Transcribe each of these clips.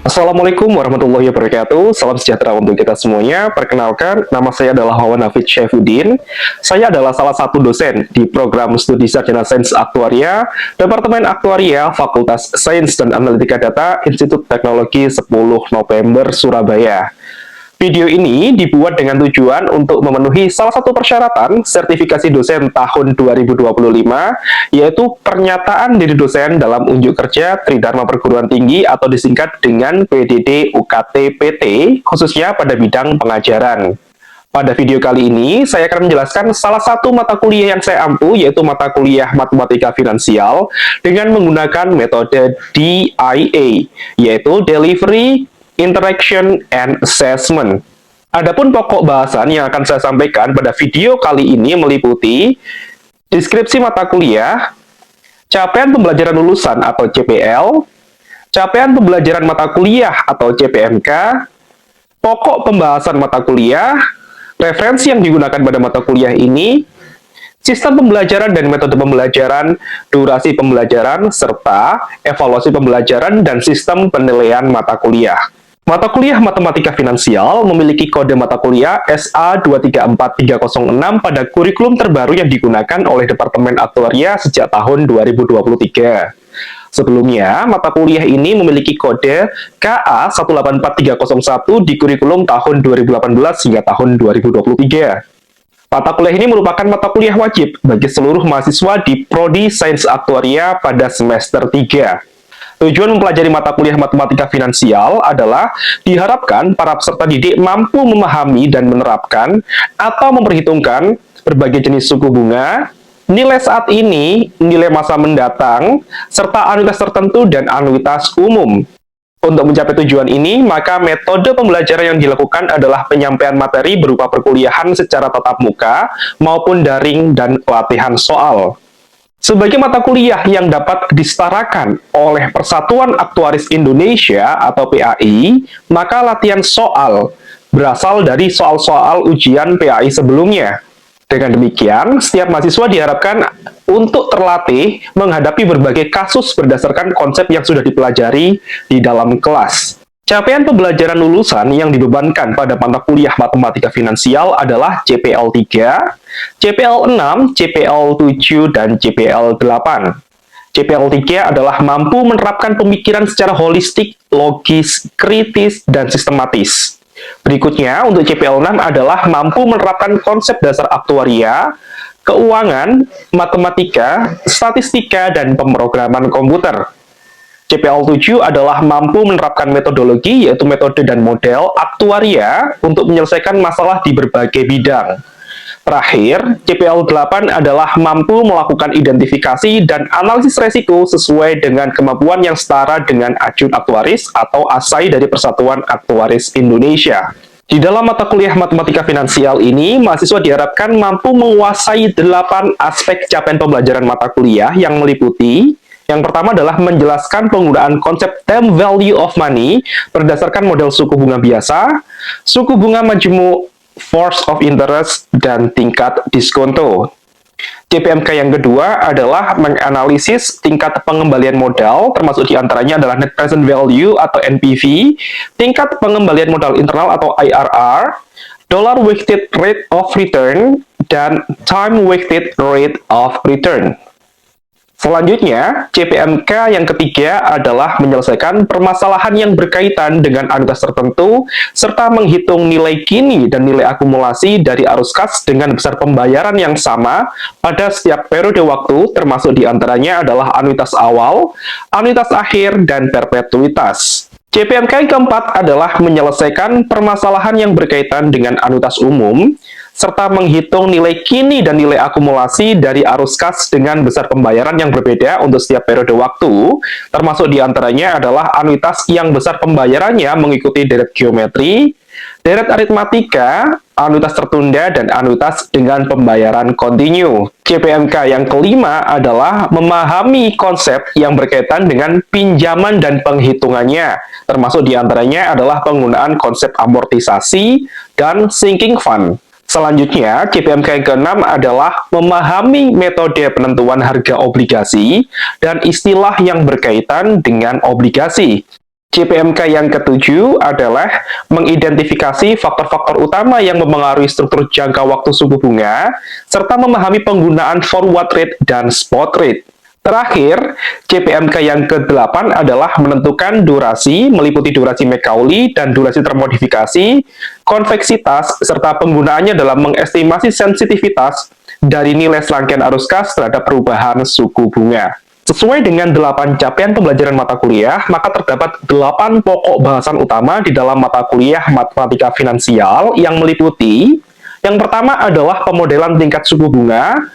Assalamualaikum warahmatullahi wabarakatuh. Salam sejahtera untuk kita semuanya. Perkenalkan, nama saya adalah Wawan Hafid Syaifuddin. Saya adalah salah satu dosen di program Studi Sarjana Sains Aktuaria, Departemen Aktuaria, Fakultas Sains dan Analitika Data, Institut Teknologi 10 November, Surabaya. Video ini dibuat dengan tujuan untuk memenuhi salah satu persyaratan sertifikasi dosen tahun 2025, yaitu pernyataan diri dosen dalam unjuk kerja Tridharma Perguruan Tinggi atau disingkat dengan PDD UKT PT, khususnya pada bidang pengajaran. Pada video kali ini, saya akan menjelaskan salah satu mata kuliah yang saya ampu, yaitu mata kuliah Matematika Finansial, dengan menggunakan metode DIA, yaitu Delivery, Interaction, and Assessment. Adapun pokok bahasan yang akan saya sampaikan pada video kali ini meliputi deskripsi mata kuliah, capaian pembelajaran lulusan atau CPL, capaian pembelajaran mata kuliah atau CPMK, pokok pembahasan mata kuliah, referensi yang digunakan pada mata kuliah ini, sistem pembelajaran dan metode pembelajaran, durasi pembelajaran, serta evaluasi pembelajaran dan sistem penilaian mata kuliah. Mata kuliah Matematika Finansial memiliki kode mata kuliah SA234306 pada kurikulum terbaru yang digunakan oleh Departemen Aktuaria sejak tahun 2023. Sebelumnya, mata kuliah ini memiliki kode KA184301 di kurikulum tahun 2018 hingga tahun 2023. Mata kuliah ini merupakan mata kuliah wajib bagi seluruh mahasiswa di Prodi Sains Aktuaria pada semester 3. Tujuan mempelajari mata kuliah Matematika Finansial adalah diharapkan para peserta didik mampu memahami dan menerapkan atau memperhitungkan berbagai jenis suku bunga, nilai saat ini, nilai masa mendatang, serta anuitas tertentu dan anuitas umum. Untuk mencapai tujuan ini, maka metode pembelajaran yang dilakukan adalah penyampaian materi berupa perkuliahan secara tatap muka maupun daring dan latihan soal. Sebagai mata kuliah yang dapat disetarakan oleh Persatuan Aktuaris Indonesia atau PAI, maka latihan soal berasal dari soal-soal ujian PAI sebelumnya. Dengan demikian, setiap mahasiswa diharapkan untuk terlatih menghadapi berbagai kasus berdasarkan konsep yang sudah dipelajari di dalam kelas. Capaian pembelajaran lulusan yang dibebankan pada mata kuliah Matematika Finansial adalah CPL 3, CPL 6, CPL 7, dan CPL 8. CPL 3 adalah mampu menerapkan pemikiran secara holistik, logis, kritis, dan sistematis. Berikutnya, untuk CPL 6 adalah mampu menerapkan konsep dasar aktuaria, keuangan, matematika, statistika, dan pemrograman komputer. CPL 7 adalah mampu menerapkan metodologi, yaitu metode dan model aktuaria untuk menyelesaikan masalah di berbagai bidang. Terakhir, CPL 8 adalah mampu melakukan identifikasi dan analisis resiko sesuai dengan kemampuan yang setara dengan Ajun Aktuaris atau ASAI dari Persatuan Aktuaris Indonesia. Di dalam mata kuliah Matematika Finansial ini, mahasiswa diharapkan mampu menguasai 8 aspek capaian pembelajaran mata kuliah yang meliputi: yang pertama adalah menjelaskan penggunaan konsep time value of money berdasarkan model suku bunga biasa, suku bunga majemuk, force of interest, dan tingkat diskonto. CPMK yang kedua adalah menganalisis tingkat pengembalian modal, termasuk diantaranya adalah net present value atau NPV, tingkat pengembalian modal internal atau IRR, dollar weighted rate of return, dan time weighted rate of return. Selanjutnya, CPMK yang ketiga adalah menyelesaikan permasalahan yang berkaitan dengan anuitas tertentu, serta menghitung nilai kini dan nilai akumulasi dari arus kas dengan besar pembayaran yang sama pada setiap periode waktu, termasuk diantaranya adalah anuitas awal, anuitas akhir, dan perpetuitas. CPMK yang keempat adalah menyelesaikan permasalahan yang berkaitan dengan anuitas umum, serta menghitung nilai kini dan nilai akumulasi dari arus kas dengan besar pembayaran yang berbeda untuk setiap periode waktu, termasuk diantaranya adalah anuitas yang besar pembayarannya mengikuti deret geometri, deret aritmatika, anuitas tertunda, dan anuitas dengan pembayaran kontinu. CPMK yang kelima adalah memahami konsep yang berkaitan dengan pinjaman dan penghitungannya, termasuk diantaranya adalah penggunaan konsep amortisasi dan sinking fund. Selanjutnya, CPMK yang keenam adalah memahami metode penentuan harga obligasi dan istilah yang berkaitan dengan obligasi. CPMK yang ketujuh adalah mengidentifikasi faktor-faktor utama yang mempengaruhi struktur jangka waktu suku bunga, serta memahami penggunaan forward rate dan spot rate. Terakhir, CPMK yang ke-8 adalah menentukan durasi, meliputi durasi Macaulay dan durasi termodifikasi, konveksitas, serta penggunaannya dalam mengestimasi sensitivitas dari nilai serangkaian arus kas terhadap perubahan suku bunga. Sesuai dengan 8 capaian pembelajaran mata kuliah, maka terdapat 8 pokok bahasan utama di dalam mata kuliah matematika finansial yang meliputi yang pertama adalah pemodelan tingkat suku bunga,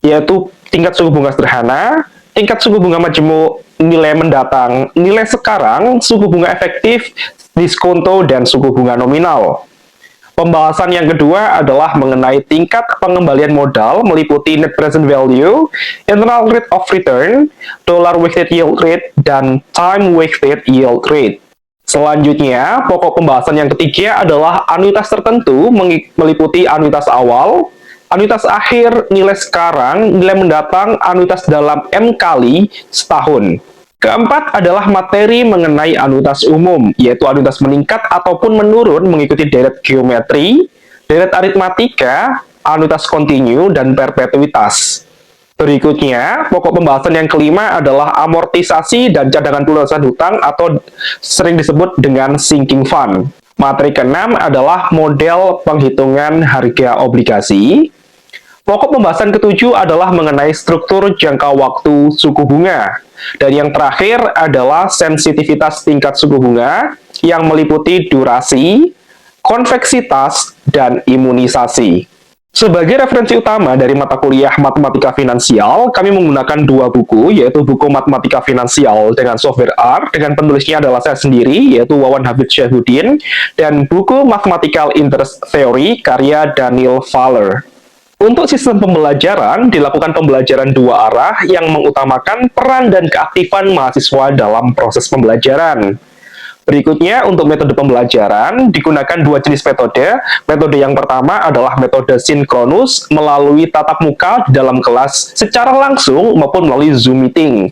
yaitu tingkat suku bunga sederhana, tingkat suku bunga majemuk, nilai mendatang, nilai sekarang, suku bunga efektif, diskonto, dan suku bunga nominal. Pembahasan yang kedua adalah mengenai tingkat pengembalian modal meliputi net present value, internal rate of return, dollar weighted yield rate, dan time weighted yield rate. Selanjutnya, pokok pembahasan yang ketiga adalah anuitas tertentu meliputi anuitas awal, anuitas akhir, nilai sekarang, nilai mendatang, anuitas dalam M kali setahun. Keempat adalah materi mengenai anuitas umum, yaitu anuitas meningkat ataupun menurun mengikuti deret geometri, deret aritmatika, anuitas kontinu, dan perpetuitas. Berikutnya, pokok pembahasan yang kelima adalah amortisasi dan cadangan lunasan hutang atau sering disebut dengan sinking fund. Materi keenam adalah model penghitungan harga obligasi. Pokok pembahasan ketujuh adalah mengenai struktur jangka waktu suku bunga. Dan yang terakhir adalah sensitivitas tingkat suku bunga yang meliputi durasi, konveksitas, dan imunisasi. Sebagai referensi utama dari mata kuliah Matematika Finansial, kami menggunakan 2 buku, yaitu buku Matematika Finansial dengan software R, dengan penulisnya adalah saya sendiri, yaitu Wawan Hafid Syaifuddin, dan buku Mathematical Interest Theory karya Daniel Faller. Untuk sistem pembelajaran, dilakukan pembelajaran 2 arah yang mengutamakan peran dan keaktifan mahasiswa dalam proses pembelajaran. Berikutnya, untuk metode pembelajaran, digunakan 2 jenis metode. Metode yang pertama adalah metode sinkronus melalui tatap muka di dalam kelas secara langsung maupun melalui Zoom meeting.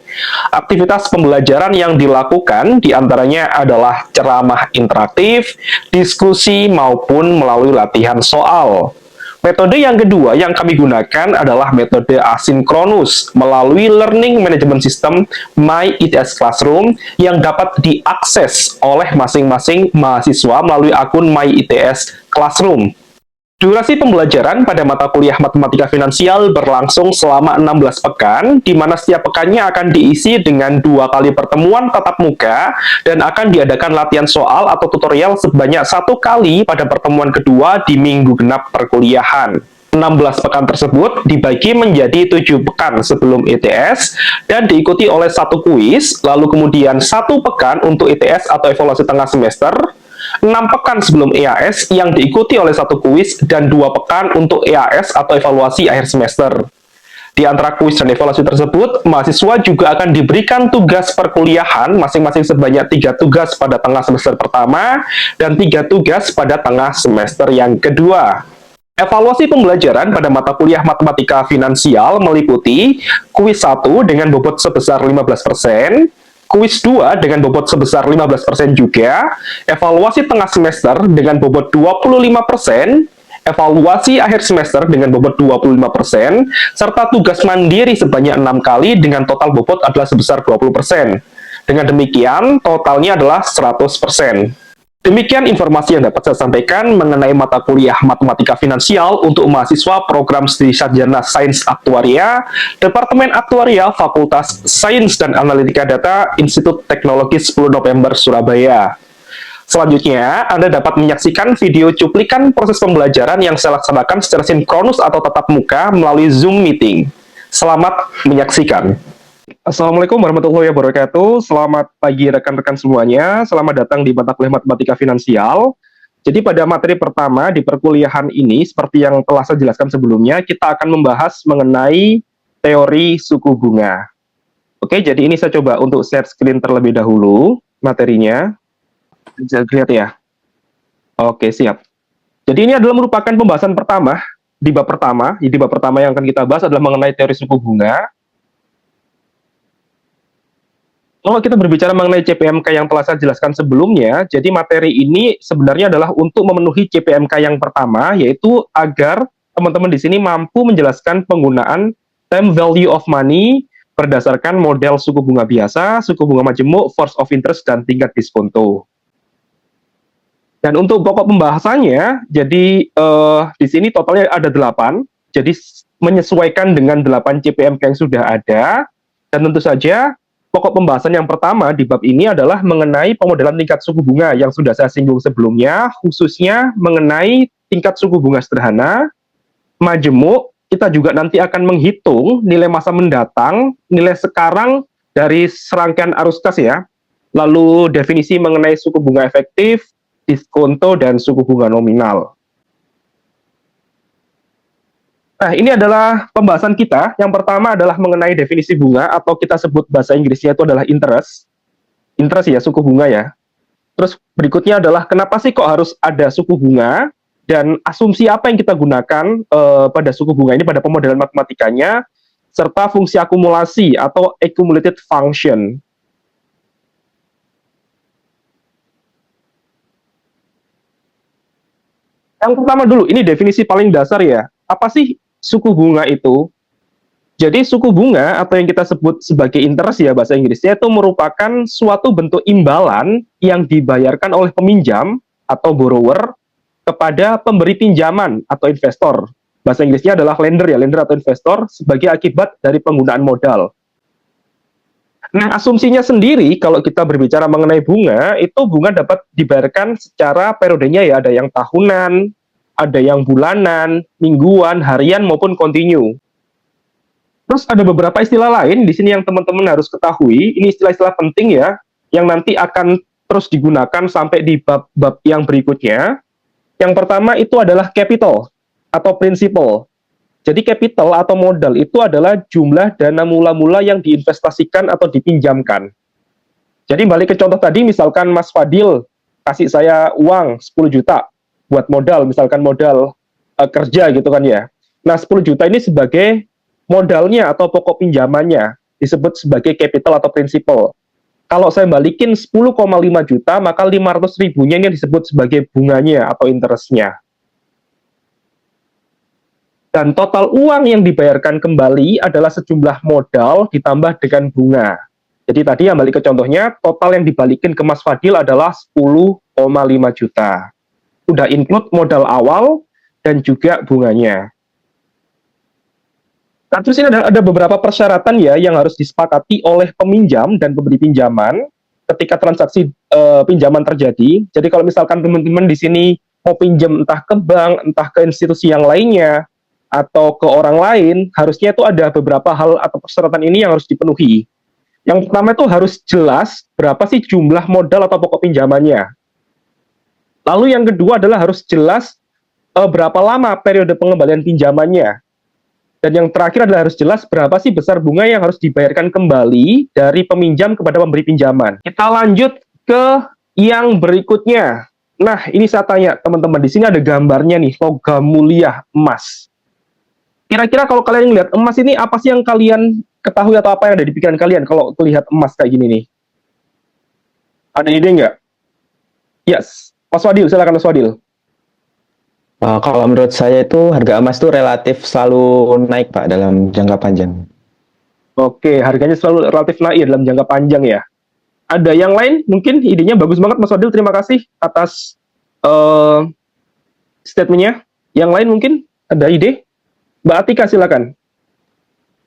Aktivitas pembelajaran yang dilakukan diantaranya adalah ceramah interaktif, diskusi, maupun melalui latihan soal. Metode yang kedua yang kami gunakan adalah metode asinkronus melalui Learning Management System My ITS Classroom yang dapat diakses oleh masing-masing mahasiswa melalui akun My ITS Classroom. Durasi pembelajaran pada mata kuliah Matematika Finansial berlangsung selama 16 pekan, di mana setiap pekannya akan diisi dengan 2 kali pertemuan tatap muka dan akan diadakan latihan soal atau tutorial sebanyak 1 kali pada pertemuan kedua di minggu genap perkuliahan. 16 pekan tersebut dibagi menjadi 7 pekan sebelum ITS dan diikuti oleh 1 kuis, lalu kemudian 1 pekan untuk ITS atau evaluasi tengah semester, 6 pekan sebelum EAS yang diikuti oleh 1 kuis, dan 2 pekan untuk EAS atau evaluasi akhir semester. Di antara kuis dan evaluasi tersebut, mahasiswa juga akan diberikan tugas perkuliahan masing-masing sebanyak 3 tugas pada tengah semester pertama dan 3 tugas pada tengah semester yang kedua. Evaluasi pembelajaran pada mata kuliah Matematika Finansial meliputi kuis 1 dengan bobot sebesar 15%, kuis 2 dengan bobot sebesar 15% juga, evaluasi tengah semester dengan bobot 25%, evaluasi akhir semester dengan bobot 25%, serta tugas mandiri sebanyak 6 kali dengan total bobot adalah sebesar 20%. Dengan demikian, totalnya adalah 100%. Demikian informasi yang dapat saya sampaikan mengenai mata kuliah Matematika Finansial untuk mahasiswa program studi sarjana Sains Aktuaria, Departemen Aktuaria Fakultas Sains dan Analitika Data, Institut Teknologi 10 November Surabaya. Selanjutnya, Anda dapat menyaksikan video cuplikan proses pembelajaran yang saya laksanakan secara sinkronus atau tatap muka melalui Zoom Meeting. Selamat menyaksikan. Assalamualaikum warahmatullahi wabarakatuh. Selamat pagi rekan-rekan semuanya. Selamat datang di mata kuliah Matematika Finansial. Jadi pada materi pertama di perkuliahan ini, seperti yang telah saya jelaskan sebelumnya, kita akan membahas mengenai teori suku bunga. Oke, jadi ini saya coba untuk share screen terlebih dahulu materinya. Bisa lihat ya? Oke, siap. Jadi ini adalah merupakan pembahasan pertama di bab pertama. Jadi bab pertama yang akan kita bahas adalah mengenai teori suku bunga. Kalau kita berbicara mengenai CPMK yang telah saya jelaskan sebelumnya, jadi materi ini sebenarnya adalah untuk memenuhi CPMK yang pertama, yaitu agar teman-teman di sini mampu menjelaskan penggunaan time value of money berdasarkan model suku bunga biasa, suku bunga majemuk, force of interest, dan tingkat diskonto. Dan untuk pokok pembahasannya, jadi di sini totalnya ada 8, jadi menyesuaikan dengan 8 CPMK yang sudah ada, dan tentu saja pokok pembahasan yang pertama di bab ini adalah mengenai pemodelan tingkat suku bunga yang sudah saya singgung sebelumnya, khususnya mengenai tingkat suku bunga sederhana, majemuk, kita juga nanti akan menghitung nilai masa mendatang, nilai sekarang dari serangkaian arus kas ya, lalu definisi mengenai suku bunga efektif, diskonto, dan suku bunga nominal. Nah, ini adalah pembahasan kita. Yang pertama adalah mengenai definisi bunga, atau kita sebut bahasa Inggrisnya itu adalah interest. Interest ya, suku bunga ya. Terus berikutnya adalah kenapa sih kok harus ada suku bunga, dan asumsi apa yang kita gunakan pada suku bunga ini pada pemodelan matematikanya, serta fungsi akumulasi atau accumulated function. Yang pertama dulu, ini definisi paling dasar ya. Apa sih suku bunga itu? Jadi suku bunga atau yang kita sebut sebagai interest ya bahasa Inggrisnya itu merupakan suatu bentuk imbalan yang dibayarkan oleh peminjam atau borrower kepada pemberi pinjaman atau investor. Bahasa Inggrisnya adalah lender ya, lender atau investor sebagai akibat dari penggunaan modal. Nah, asumsinya sendiri kalau kita berbicara mengenai bunga, itu bunga dapat dibayarkan secara periodenya ya, ada yang tahunan, ada yang bulanan, mingguan, harian maupun kontinu. Terus ada beberapa istilah lain di sini yang teman-teman harus ketahui. Ini istilah-istilah penting ya, yang nanti akan terus digunakan sampai di bab-bab yang berikutnya. Yang pertama itu adalah capital atau principal. Jadi capital atau modal itu adalah jumlah dana mula-mula yang diinvestasikan atau dipinjamkan. Jadi balik ke contoh tadi, misalkan Mas Fadil kasih saya uang 10 juta buat modal, misalkan modal kerja gitu kan ya. Nah, 10 juta ini sebagai modalnya atau pokok pinjamannya, disebut sebagai capital atau principal. Kalau saya balikin 10,5 juta, maka 500 ribunya ini disebut sebagai bunganya atau interestnya. Dan total uang yang dibayarkan kembali adalah sejumlah modal ditambah dengan bunga. Jadi tadi yang balik ke contohnya, total yang dibalikin ke Mas Fadil adalah 10,5 juta. Udah include modal awal dan juga bunganya. Nah, terus ini ada beberapa persyaratan ya yang harus disepakati oleh peminjam dan pemberi pinjaman ketika transaksi pinjaman terjadi. Jadi kalau misalkan teman-teman di sini mau pinjam entah ke bank, entah ke institusi yang lainnya, atau ke orang lain, harusnya itu ada beberapa hal atau persyaratan ini yang harus dipenuhi. Yang pertama itu harus jelas berapa sih jumlah modal atau pokok pinjamannya. Lalu yang kedua adalah harus jelas berapa lama periode pengembalian pinjamannya. Dan yang terakhir adalah harus jelas berapa sih besar bunga yang harus dibayarkan kembali dari peminjam kepada pemberi pinjaman. Kita lanjut ke yang berikutnya. Nah, ini saya tanya teman-teman, di sini ada gambarnya nih, logam mulia emas. Kira-kira kalau kalian lihat emas ini, apa sih yang kalian ketahui atau apa yang ada di pikiran kalian kalau melihat emas kayak gini nih? Ada ide nggak? Yes. Mas Wadil, silakan Mas Wadil. Kalau menurut saya itu harga emas itu relatif selalu naik Pak dalam jangka panjang. Oke, harganya selalu relatif naik dalam jangka panjang ya. Ada yang lain? Mungkin idenya bagus banget Mas Wadil, terima kasih atas statementnya. Yang lain mungkin ada ide? Mbak Atika silakan.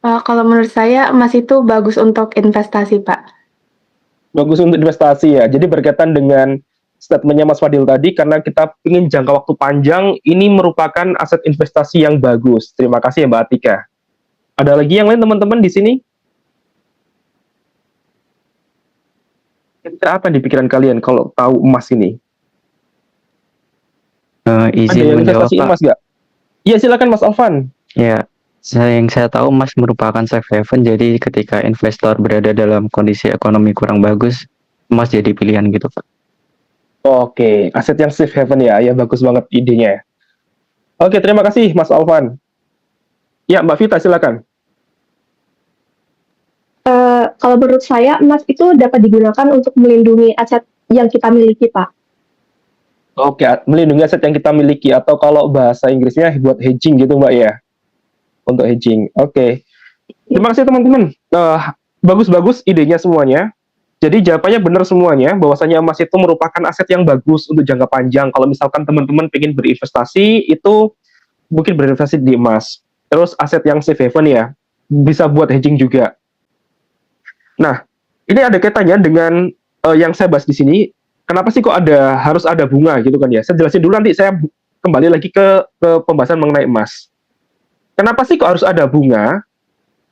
Kalau menurut saya emas itu bagus untuk investasi, Pak. Bagus untuk investasi ya. Jadi berkaitan dengan statementnya Mas Fadil tadi, karena kita ingin jangka waktu panjang, ini merupakan aset investasi yang bagus. Terima kasih ya Mbak Atika. Ada lagi yang lain teman-teman di sini? Kira-kira apa yang di pikiran kalian kalau tahu emas ini? Ada Izin yang menjawab investasi Pak. emas nggak? Iya silakan Mas Alvan. Ya, yang saya tahu emas merupakan safe haven, jadi ketika investor berada dalam kondisi ekonomi kurang bagus, emas jadi pilihan gitu Pak. Oke, aset yang safe haven ya, ya bagus banget idenya. Oke, terima kasih Mas Alvan. Ya, Mbak Vita silakan. Kalau menurut saya emas itu dapat digunakan untuk melindungi aset yang kita miliki, Pak. Oke, melindungi aset yang kita miliki, atau kalau bahasa Inggrisnya buat hedging gitu Mbak ya, untuk hedging. Oke. Terima kasih teman-teman. Bagus-bagus idenya semuanya. Jadi jawabannya benar semuanya, bahwasanya emas itu merupakan aset yang bagus untuk jangka panjang. Kalau misalkan teman-teman ingin berinvestasi, itu mungkin berinvestasi di emas. Terus aset yang safe haven ya, bisa buat hedging juga. Nah, ini ada kaitannya dengan yang saya bahas di sini. Kenapa sih kok harus ada bunga gitu kan ya? Saya jelasin dulu, nanti saya kembali lagi ke pembahasan mengenai emas. Kenapa sih kok harus ada bunga?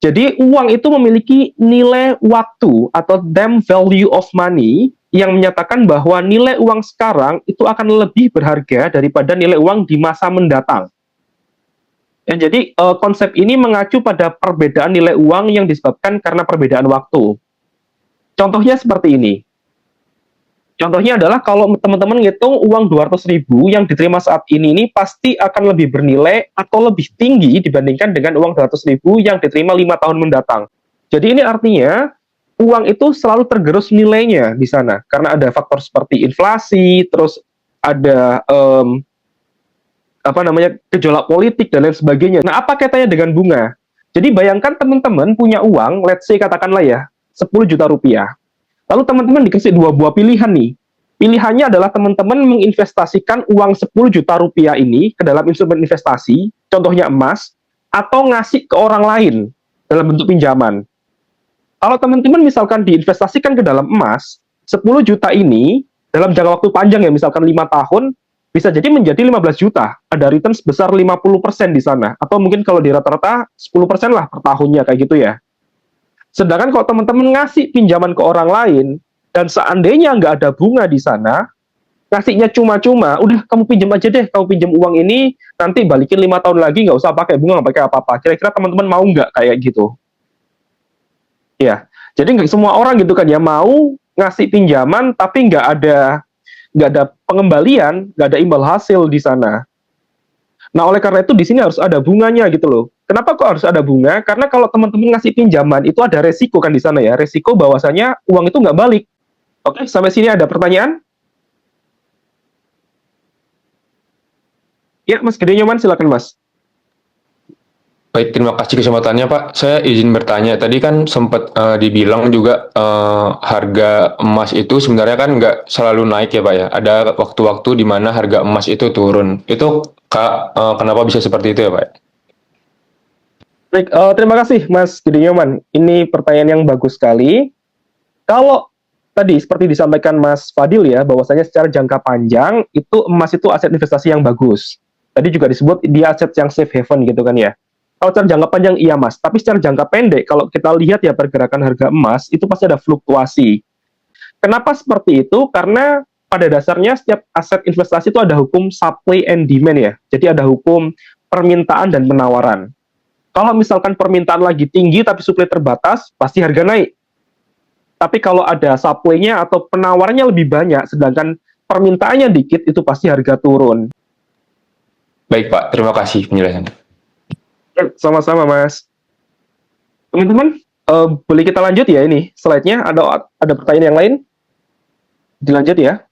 Jadi uang itu memiliki nilai waktu atau time value of money yang menyatakan bahwa nilai uang sekarang itu akan lebih berharga daripada nilai uang di masa mendatang. Ya, jadi konsep ini mengacu pada perbedaan nilai uang yang disebabkan karena perbedaan waktu. Contohnya seperti ini. Contohnya adalah kalau teman-teman ngitung uang 200.000 yang diterima saat ini pasti akan lebih bernilai atau lebih tinggi dibandingkan dengan uang 200.000 yang diterima 5 tahun mendatang. Jadi ini artinya uang itu selalu tergerus nilainya di sana karena ada faktor seperti inflasi, terus ada gejolak politik dan lain sebagainya. Nah, apa kaitannya dengan bunga? Jadi bayangkan teman-teman punya uang, let's say katakanlah ya 10 juta rupiah. Lalu teman-teman dikasih 2 buah pilihan nih. Pilihannya adalah teman-teman menginvestasikan uang 10 juta rupiah ini ke dalam instrumen investasi, contohnya emas, atau ngasih ke orang lain dalam bentuk pinjaman. Kalau teman-teman misalkan diinvestasikan ke dalam emas, 10 juta ini dalam jangka waktu panjang ya, misalkan 5 tahun, bisa jadi menjadi 15 juta. Ada return sebesar 50% di sana. Atau mungkin kalau di rata-rata 10% lah per tahunnya, kayak gitu ya. Sedangkan kalau teman-teman ngasih pinjaman ke orang lain, dan seandainya nggak ada bunga di sana, ngasihnya cuma-cuma, udah kamu pinjam aja deh, kamu pinjam uang ini, nanti balikin 5 tahun lagi, nggak usah pakai bunga, nggak pakai apa-apa. Kira-kira teman-teman mau nggak kayak gitu? Ya, jadi nggak semua orang gitu kan ya, mau ngasih pinjaman, tapi nggak ada pengembalian, nggak ada imbal hasil di sana. Nah, oleh karena itu di sini harus ada bunganya gitu loh. Kenapa kok harus ada bunga? Karena kalau teman-teman ngasih pinjaman itu ada resiko kan di sana ya. Resiko bahwasanya uang itu nggak balik. Oke, sampai sini ada pertanyaan? Ya, Mas Gede Nyoman, silakan Mas. Baik, terima kasih kesempatannya Pak. Saya izin bertanya, tadi kan sempat dibilang juga harga emas itu sebenarnya kan nggak selalu naik ya Pak ya. Ada waktu-waktu di mana harga emas itu turun. Itu kenapa bisa seperti itu ya Pak? Baik, terima kasih Mas Gede Nyoman. Ini pertanyaan yang bagus sekali. Kalau tadi seperti disampaikan Mas Fadil ya, bahwasanya secara jangka panjang itu emas itu aset investasi yang bagus. Tadi juga disebut dia aset yang safe haven gitu kan ya. Kalau secara jangka panjang iya Mas, tapi secara jangka pendek kalau kita lihat ya pergerakan harga emas itu pasti ada fluktuasi. Kenapa seperti itu? Karena pada dasarnya setiap aset investasi itu ada hukum supply and demand ya. Jadi ada hukum permintaan dan penawaran. Kalau misalkan permintaan lagi tinggi tapi supply terbatas, pasti harga naik. Tapi kalau ada supply-nya atau penawarannya lebih banyak, sedangkan permintaannya dikit, itu pasti harga turun. Baik Pak, terima kasih penjelasannya. Sama-sama Mas. Teman-teman, boleh kita lanjut ya ini slide-nya? Ada pertanyaan yang lain? Dilanjut ya.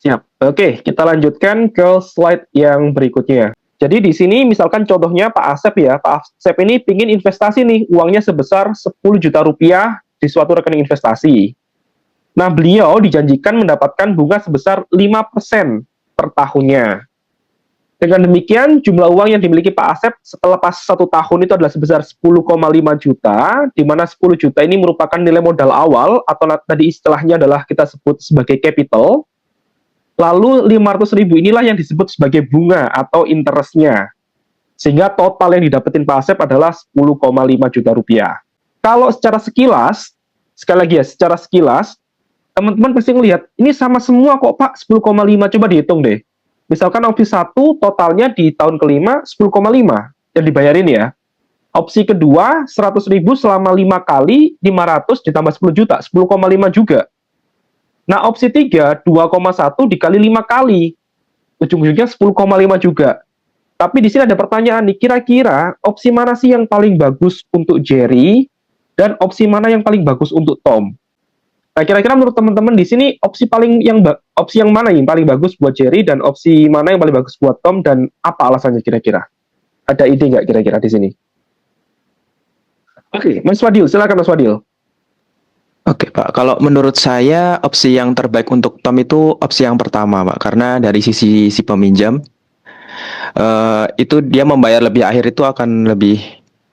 Siap. Oke, kita lanjutkan ke slide yang berikutnya. Jadi di sini misalkan contohnya Pak Asep ya, Pak Asep ini pingin investasi nih, uangnya sebesar 10 juta rupiah di suatu rekening investasi. Nah, beliau dijanjikan mendapatkan bunga sebesar 5% per tahunnya. Dengan demikian, jumlah uang yang dimiliki Pak Asep setelah pas 1 tahun itu adalah sebesar 10,5 juta, di mana 10 juta ini merupakan nilai modal awal, atau tadi istilahnya adalah kita sebut sebagai capital. Lalu 500.000 inilah yang disebut sebagai bunga atau interestnya. Sehingga total yang didapetin Pak Asep adalah 10,5 juta rupiah. Kalau secara sekilas, sekali lagi ya, secara sekilas, teman-teman pasti ngelihat, ini sama semua kok Pak, 10,5, coba dihitung deh. Misalkan opsi 1 totalnya di tahun kelima 10,5 yang dibayarin ya. Opsi kedua 100.000 selama 5 kali 500 ditambah 10 juta, 10,5 juga. Nah, opsi 3, 2,1 dikali 5 kali. Ujung-ujungnya 10,5 juga. Tapi di sini ada pertanyaan nih, kira-kira opsi mana sih yang paling bagus untuk Jerry dan opsi mana yang paling bagus untuk Tom. Nah, kira-kira menurut teman-teman di sini opsi yang mana yang paling bagus buat Jerry dan opsi mana yang paling bagus buat Tom dan apa alasannya kira-kira? Ada ide nggak kira-kira di sini? Oke, Mas Fadil, silakan Mas Fadil. Oke Pak, kalau menurut saya opsi yang terbaik untuk Tom itu opsi yang pertama Pak, karena dari sisi si peminjam itu dia membayar lebih akhir itu akan lebih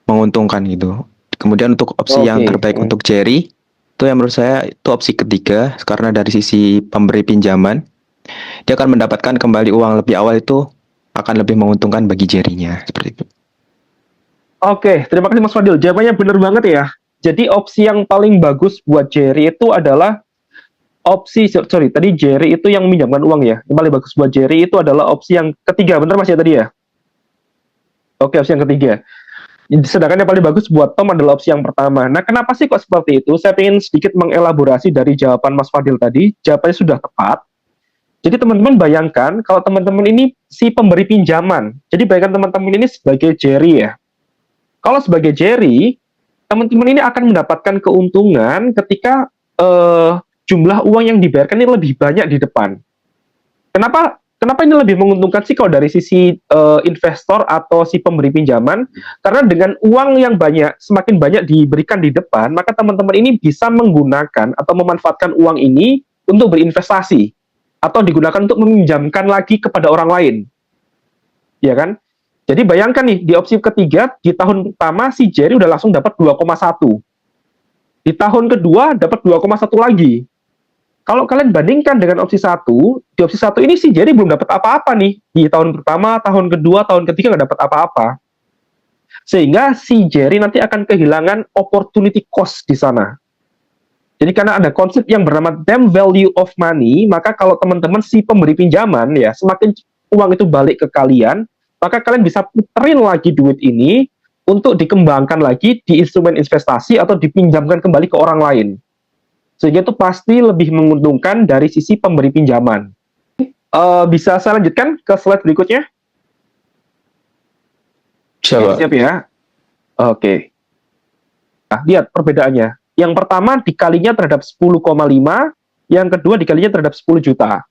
menguntungkan gitu. Kemudian untuk opsi yang Oke. terbaik untuk Jerry itu yang menurut saya itu opsi ketiga, karena dari sisi pemberi pinjaman dia akan mendapatkan kembali uang lebih awal itu akan lebih menguntungkan bagi Jerry-nya seperti itu. Oke, terima kasih Mas Fadil. Jawabannya benar banget ya. Jadi opsi yang paling bagus buat Jerry itu adalah tadi Jerry itu yang meminjamkan uang ya. Yang paling bagus buat Jerry itu adalah opsi yang ketiga, benar Mas ya tadi ya? Oke, opsi yang ketiga. Sedangkan yang paling bagus buat Tom adalah opsi yang pertama. Nah, kenapa sih kok seperti itu? Saya ingin sedikit mengelaborasi dari jawaban Mas Fadil tadi. Jawabannya sudah tepat. Jadi teman-teman bayangkan kalau teman-teman ini si pemberi pinjaman. Jadi bayangkan teman-teman ini sebagai Jerry ya. Kalau sebagai Jerry, teman-teman ini akan mendapatkan keuntungan ketika jumlah uang yang dibayarkan ini lebih banyak di depan. Kenapa ini lebih menguntungkan sih kalau dari sisi investor atau si pemberi pinjaman? Karena dengan uang yang semakin banyak diberikan di depan, maka teman-teman ini bisa menggunakan atau memanfaatkan uang ini untuk berinvestasi atau digunakan untuk meminjamkan lagi kepada orang lain. Ya kan? Jadi bayangkan nih, di opsi ketiga, di tahun pertama si Jerry udah langsung dapat 2,1. Di tahun kedua dapat 2,1 lagi. Kalau kalian bandingkan dengan opsi 1, di opsi 1 ini si Jerry belum dapat apa-apa nih. Di tahun pertama, tahun kedua, tahun ketiga nggak dapat apa-apa. Sehingga si Jerry nanti akan kehilangan opportunity cost di sana. Jadi karena ada konsep yang bernama time value of money, maka kalau teman-teman si pemberi pinjaman ya, semakin uang itu balik ke kalian, maka kalian bisa puterin lagi duit ini untuk dikembangkan lagi di instrumen investasi atau dipinjamkan kembali ke orang lain. Sehingga itu pasti lebih menguntungkan dari sisi pemberi pinjaman. Bisa saya lanjutkan ke slide berikutnya? Siapa? Siap ya? Oke. Nah, lihat perbedaannya. Yang pertama dikalinya terhadap 10,5, yang kedua dikalinya terhadap 10 juta.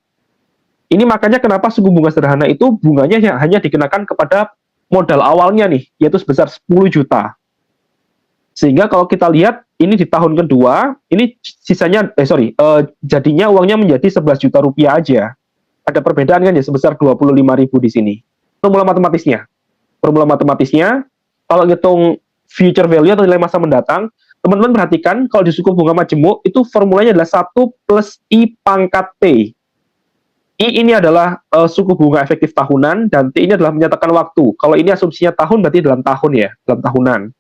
Ini makanya kenapa suku bunga sederhana itu bunganya hanya dikenakan kepada modal awalnya nih, yaitu sebesar 10 juta. Sehingga kalau kita lihat, ini di tahun kedua, ini sisanya, jadinya uangnya menjadi 11 juta rupiah aja. Ada perbedaan kan ya, sebesar 25.000 di sini. Formula matematisnya, kalau ngitung future value atau nilai masa mendatang, teman-teman perhatikan, kalau di suku bunga majemuk, itu formulanya adalah 1 plus I pangkat T. I ini adalah suku bunga efektif tahunan, dan T ini adalah menyatakan waktu. Kalau ini asumsinya tahun, berarti dalam tahun ya, dalam tahunan.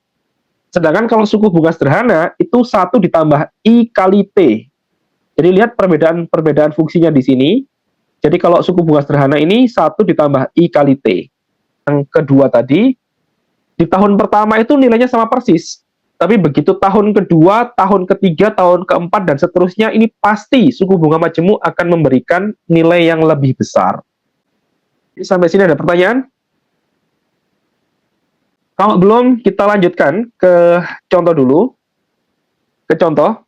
Sedangkan kalau suku bunga sederhana, itu 1 ditambah I kali T. Jadi lihat perbedaan fungsinya di sini. Jadi kalau suku bunga sederhana ini 1 ditambah I kali T. Yang kedua tadi, di tahun pertama itu nilainya sama persis. Tapi begitu tahun kedua, tahun ketiga, tahun keempat, dan seterusnya, ini pasti suku bunga majemuk akan memberikan nilai yang lebih besar. Sampai sini ada pertanyaan? Kalau belum, kita lanjutkan ke contoh dulu. Ke contoh.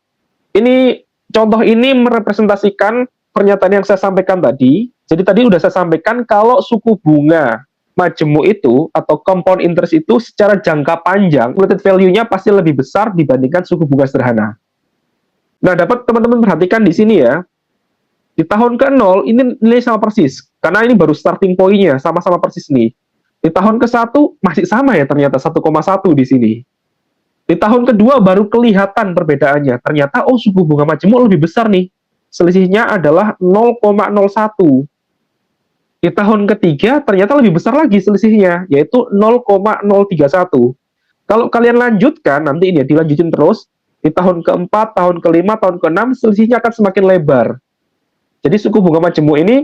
Contoh ini merepresentasikan pernyataan yang saya sampaikan tadi. Jadi tadi udah saya sampaikan kalau suku bunga majemuk itu atau compound interest itu secara jangka panjang relative value-nya pasti lebih besar dibandingkan suku bunga sederhana. Nah, dapat teman-teman perhatikan di sini ya. Di tahun ke-0 ini nilai sama persis karena ini baru starting point-nya, sama-sama persis nih. Di tahun ke-1 masih sama ya ternyata 1,1 di sini. Di tahun kedua baru kelihatan perbedaannya. Ternyata suku bunga majemuk lebih besar nih. Selisihnya adalah 0,01. Di tahun ketiga ternyata lebih besar lagi selisihnya, yaitu 0,031. Kalau kalian lanjutkan, nanti ini ya, dilanjutin terus, di tahun keempat, tahun kelima, tahun keenam, selisihnya akan semakin lebar. Jadi suku bunga majemuk ini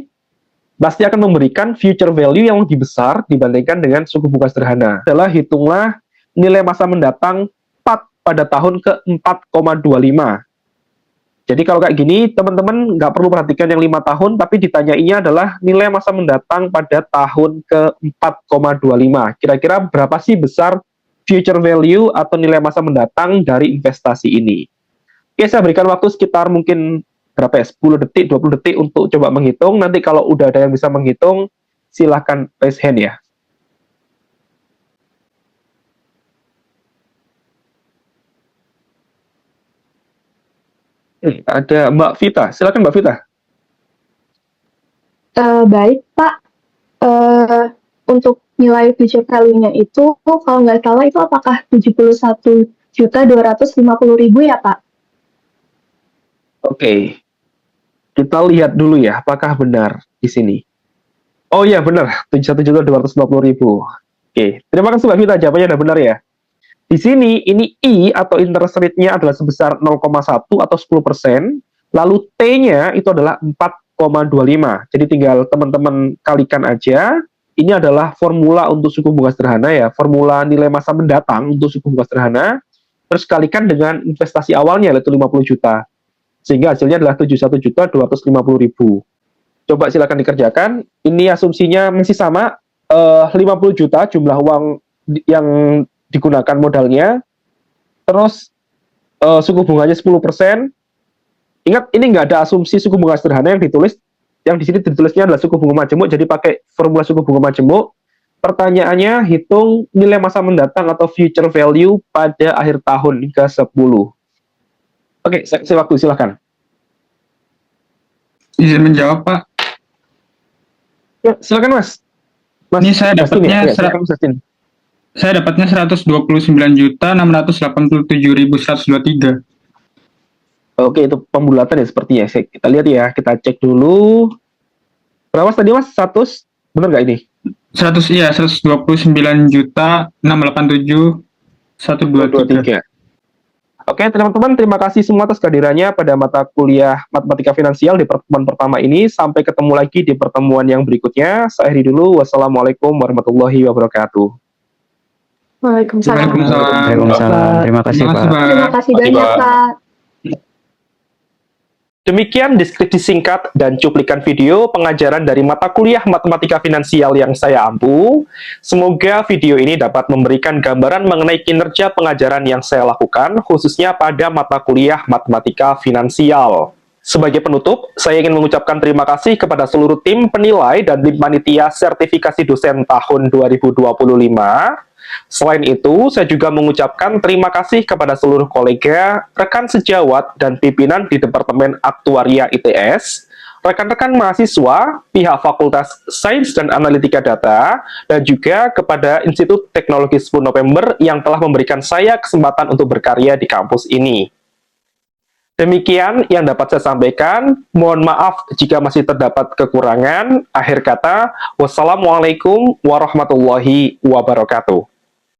pasti akan memberikan future value yang lebih besar dibandingkan dengan suku bunga sederhana. Hitunglah nilai masa mendatang 4 pada tahun ke-4,25. Jadi kalau kayak gini, teman-teman nggak perlu perhatikan yang 5 tahun, tapi ditanyainya adalah nilai masa mendatang pada tahun ke-4,25. Kira-kira berapa sih besar future value atau nilai masa mendatang dari investasi ini. Oke, saya berikan waktu sekitar mungkin berapa ya, 10 detik, 20 detik untuk coba menghitung. Nanti kalau udah ada yang bisa menghitung, silahkan raise hand ya. Ada Mbak Vita, silakan Mbak Vita. Baik, Pak. Untuk nilai future value-nya itu, kalau nggak salah itu apakah 71.250.000 ya, Pak? Oke, kita lihat dulu ya, apakah benar di sini. Oh iya benar, 71.250.000. Oke, terima kasih Mbak Vita, jawabannya udah benar ya. Di sini, ini I atau interest rate-nya adalah sebesar 0,1 atau 10%, lalu T-nya itu adalah 4,25. Jadi tinggal teman-teman kalikan aja. Ini adalah formula untuk suku bunga sederhana ya, formula nilai masa mendatang untuk suku bunga sederhana, terus kalikan dengan investasi awalnya yaitu 50 juta. Sehingga hasilnya adalah 71.250.000. Coba silakan dikerjakan. Ini asumsinya masih sama, 50 juta jumlah uang yang digunakan modalnya, terus suku bunganya 10%. Ingat, ini nggak ada asumsi suku bunga sederhana yang ditulis, yang di sini ditulisnya adalah suku bunga majemuk, jadi pakai formula suku bunga majemuk. Pertanyaannya, hitung nilai masa mendatang atau future value pada akhir tahun ke-10. Oke, saya waktu, silahkan. Izin menjawab, Pak. Ya, silakan Mas. Mas Ini saya Justin dapatnya ya, silakan Mas Justin. Saya dapatnya 129.687.123. Oke, itu pembulatan ya sepertinya. Kita lihat ya, kita cek dulu. Berapa tadi Mas? 100? Benar nggak ini? 129.687.123. Oke, teman-teman, terima kasih semua atas kehadirannya pada mata kuliah Matematika Finansial di pertemuan pertama ini. Sampai ketemu lagi di pertemuan yang berikutnya. Saya akhiri dulu. Wassalamualaikum warahmatullahi wabarakatuh. Waalaikumsalam. Waalaikumsalam. Terima kasih, Pak. Terima kasih banyak, Pak. Demikian deskripsi singkat dan cuplikan video pengajaran dari mata kuliah Matematika Finansial yang saya ampu. Semoga video ini dapat memberikan gambaran mengenai kinerja pengajaran yang saya lakukan, khususnya pada mata kuliah Matematika Finansial. Sebagai penutup, saya ingin mengucapkan terima kasih kepada seluruh tim penilai dan tim panitia sertifikasi dosen tahun 2025. Selain itu, saya juga mengucapkan terima kasih kepada seluruh kolega, rekan sejawat, dan pimpinan di Departemen Aktuaria ITS, rekan-rekan mahasiswa, pihak Fakultas Sains dan Analitika Data, dan juga kepada Institut Teknologi 10 November yang telah memberikan saya kesempatan untuk berkarya di kampus ini. Demikian yang dapat saya sampaikan. Mohon maaf jika masih terdapat kekurangan. Akhir kata, wassalamualaikum warahmatullahi wabarakatuh.